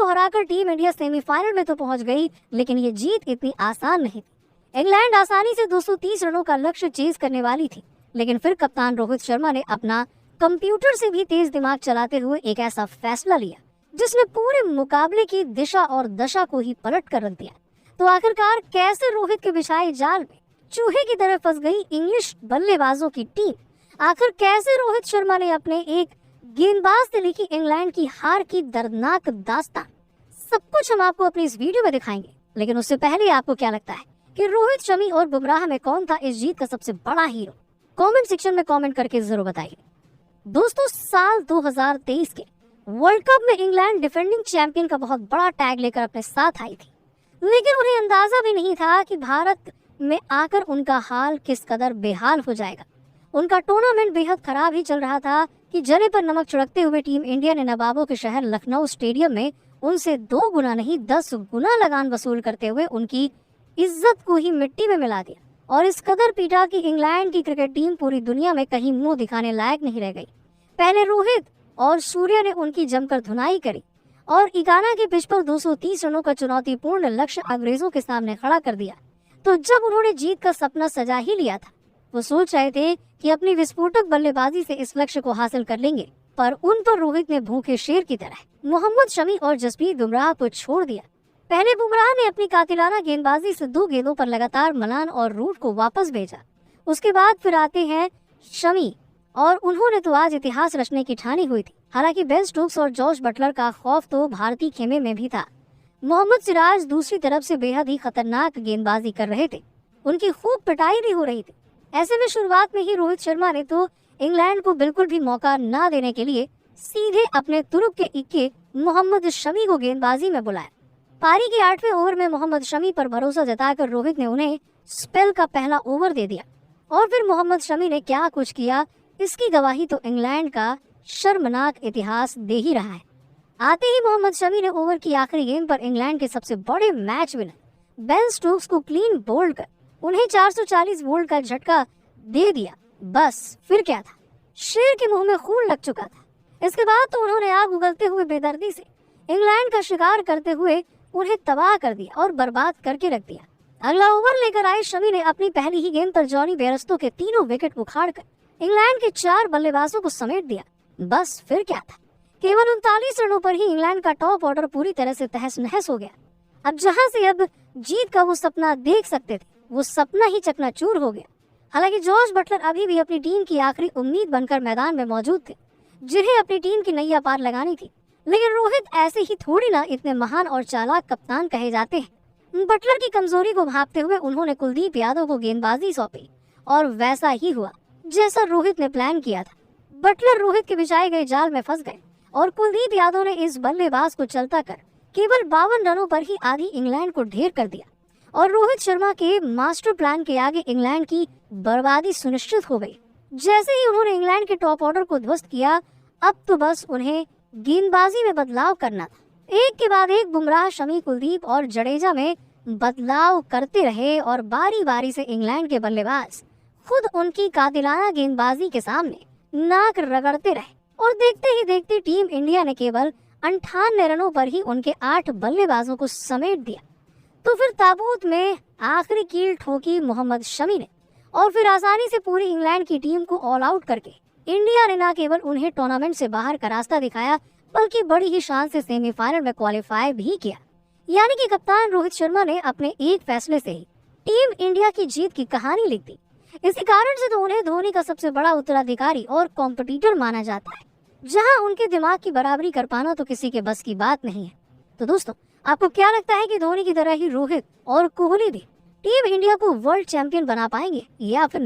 हराकर team India semifinal में तो पहुंच गई, लेकिन ये जीत इतनी आसान नहीं थी। इंग्लैंड आसानी से 230 रनों का लक्ष्य चेज करने वाली थी, लेकिन फिर कप्तान रोहित शर्मा ने अपना कंप्यूटर से भी तेज दिमाग चलाते हुए एक ऐसा फैसला लिया जिसने पूरे मुकाबले की दिशा और दशा को ही पलट कर रख दिया। तो आखिरकार कैसे रोहित के बिछाए जाल में चूहे की तरह फंस गई इंग्लिश बल्लेबाजों की टीम? आखिर कैसे रोहित शर्मा ने अपने एक गेंदबाज से लिखी इंग्लैंड की हार की दर्दनाक दास्तान? सब कुछ हम आपको अपनी इस वीडियो में दिखाएंगे, लेकिन उससे पहले आपको क्या लगता है कि रोहित, शमी और बुमराह में कौन था इस जीत का सबसे बड़ा हीरो? कमेंट सेक्शन में कमेंट करके जरूर बताइए। दोस्तों, साल 2023 के वर्ल्ड कप में इंग्लैंड डिफेंडिंग चैंपियन का बहुत बड़ा टैग लेकर अपने साथ आई थी, लेकिन उन्हें अंदाजा भी नहीं था कि भारत में आकर उनका हाल किस कदर बेहाल हो जाएगा। उनका टूर्नामेंट बेहद खराब ही चल रहा था कि जले पर नमक छिड़कते हुए टीम इंडिया ने नवाबों के शहर लखनऊ स्टेडियम में उनसे 2 गुना नहीं 10 गुना लगान वसूल करते हुए उनकी इज्जत को ही मिट्टी में मिला दिया और इस कदर पीटा कि इंग्लैंड की क्रिकेट टीम पूरी दुनिया में कहीं मुंह दिखाने लायक नहीं रह गई। पहले रोहित और सूर्य ने उनकी जमकर धुनाई करी और इगाना के पिच पर 230 रनों का चुनौतीपूर्ण लक्ष्य अंग्रेजों के सामने खड़ा कर दिया। तो जब उन्होंने जीत का सपना सजा ही लिया था, वो सोच रहे थे कि अपनी विस्फोटक बल्लेबाजी से इस लक्ष्य को हासिल कर लेंगे, पर उन पर रोहित ने भूखे शेर की तरह मोहम्मद शमी और जसप्रीत बुमराह को छोड़ दिया। पहले बुमराह ने अपनी कातिलाना गेंदबाजी से 2 गेंदों पर लगातार मलान और रूट को वापस भेजा। उसके बाद फिर आते हैं शमी और उन्होंने तो आज इतिहास रचने की ठानी हुई थी। हालांकि बेन स्टोक्स और जॉश बटलर का खौफ तो भारतीय खेमे में भी था। मोहम्मद सिराज दूसरी तरफ से बेहद ही खतरनाक गेंदबाजी कर रहे थे, उनकी खूब पिटाई भी हो रही थी। ऐसे में शुरुआत में ही रोहित शर्मा ने तो इंग्लैंड को बिल्कुल भी मौका न देने के लिए सीधे अपने तुरुप के इक्के मोहम्मद शमी को गेंदबाजी में बुलाया। पारी के 8वें ओवर में मोहम्मद शमी पर भरोसा जताकर रोहित ने उन्हें स्पेल का पहला ओवर दे दिया और फिर मोहम्मद शमी ने क्या कुछ किया, इसकी गवाही तो इंग्लैंड का शर्मनाक इतिहास दे ही रहा है। आते ही मोहम्मद शमी ने ओवर की आखिरी गेंद पर इंग्लैंड के सबसे बड़े मैच विनर बेन स्टोक्स को क्लीन बोल्ड कर उन्हें 440 वोल्ट का झटका दे दिया। बस फिर क्या था, शेर के मुंह में खून लग चुका था। इसके बाद तो उन्होंने आग उगलते हुए बेदर्दी से इंग्लैंड का शिकार करते हुए उन्हें तबाह कर दिया और बर्बाद करके रख दिया। अगला ओवर लेकर आए शमी ने अपनी पहली ही गेंद पर जॉनी बेयरस्टो के 3 विकेट उखाड़कर इंग्लैंड के 4 बल्लेबाजों को समेट दिया। बस फिर क्या था, केवल 39 रनों पर ही इंग्लैंड का टॉप ऑर्डर पूरी तरह से तहस नहस हो गया। अब जहां से अब जीत का वो सपना देख सकते थे, वो सपना ही चकनाचूर हो गया। हालांकि जॉश बटलर अभी भी अपनी टीम की आखिरी उम्मीद बनकर मैदान में मौजूद थे, जिन्हें अपनी टीम की नैया पार लगानी थी। लेकिन रोहित ऐसे ही थोड़ी ना इतने महान और चालाक कप्तान कहे जाते हैं। बटलर की कमजोरी को भांपते हुए उन्होंने कुलदीप यादव को गेंदबाजी सौंपी और वैसा ही हुआ जैसा रोहित ने प्लान किया था। बटलर रोहित के बिछाए गए जाल में फंस गए और कुलदीप यादव ने इस बल्लेबाज को चलता कर केवल 52 रनों पर ही आधी इंग्लैंड को ढेर कर दिया और रोहित शर्मा के मास्टर प्लान के आगे इंग्लैंड की बर्बादी सुनिश्चित हो गई। जैसे ही उन्होंने इंग्लैंड के टॉप ऑर्डर को ध्वस्त किया, अब तो बस उन्हें गेंदबाजी में बदलाव करना था। एक के बाद एक बुमराह, शमी, कुलदीप और जडेजा में बदलाव करते रहे और बारी बारी से इंग्लैंड के बल्लेबाज खुद उनकी कातिलाना गेंदबाजी के सामने नाक रगड़ते रहे और देखते ही देखते टीम इंडिया ने केवल 58 रनों पर ही उनके 8 बल्लेबाजों को समेट दिया। तो फिर ताबूत में आखिरी कील ठोकी मोहम्मद शमी ने और फिर आसानी से पूरी इंग्लैंड की टीम को ऑल आउट करके इंडिया ने न केवल उन्हें टूर्नामेंट से बाहर का रास्ता दिखाया, बल्कि बड़ी ही शान से सेमीफाइनल में क्वालिफाई भी किया। यानी कि कप्तान रोहित शर्मा ने अपने एक फैसले से ही टीम इंडिया की जीत की कहानी लिख दी। इसी कारण से तो उन्हें धोनी का सबसे बड़ा उत्तराधिकारी और कॉम्पिटिटर माना जाता है, जहां उनके दिमाग की बराबरी कर पाना तो किसी के बस की बात नहीं है। तो दोस्तों, आपको क्या लगता है कि धोनी की तरह ही रोहित और कोहली भी टीम इंडिया को वर्ल्ड चैंपियन बना पाएंगे या फिर नहीं?